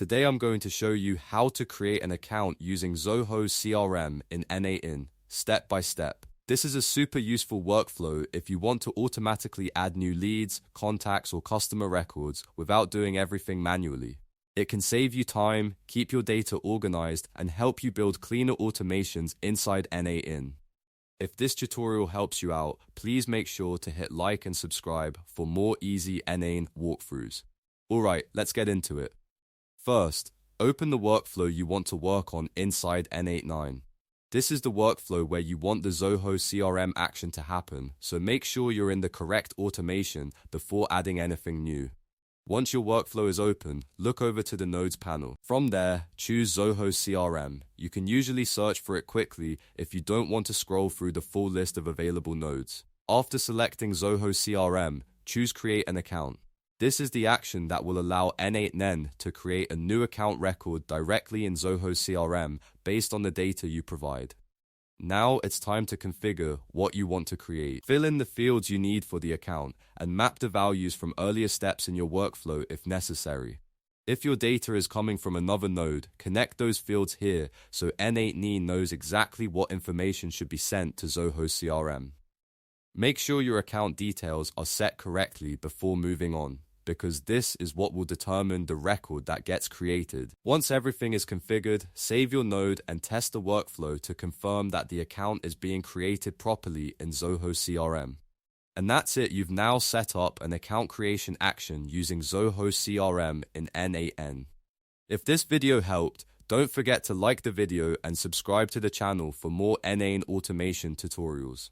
Today I'm going to show you how to create an account using Zoho CRM in N8N, step by step. This is a super useful workflow if you want to automatically add new leads, contacts, or customer records without doing everything manually. It can save you time, keep your data organized, and help you build cleaner automations inside N8N. If this tutorial helps you out, please make sure to hit like and subscribe for more easy N8N walkthroughs. Alright, let's get into it. First, open the workflow you want to work on inside N8N. This is the workflow where you want the Zoho CRM action to happen, so make sure you're in the correct automation before adding anything new. Once your workflow is open, look over to the Nodes panel. From there, choose Zoho CRM. You can usually search for it quickly if you don't want to scroll through the full list of available nodes. After selecting Zoho CRM, choose Create an Account. This is the action that will allow N8N to create a new account record directly in Zoho CRM based on the data you provide. Now it's time to configure what you want to create. Fill in the fields you need for the account and map the values from earlier steps in your workflow if necessary. If your data is coming from another node, connect those fields here so N8N knows exactly what information should be sent to Zoho CRM. Make sure your account details are set correctly before moving on, because this is what will determine the record that gets created. Once everything is configured, save your node and test the workflow to confirm that the account is being created properly in Zoho CRM. And that's it, you've now set up an account creation action using Zoho CRM in N8N. If this video helped, don't forget to like the video and subscribe to the channel for more N8N automation tutorials.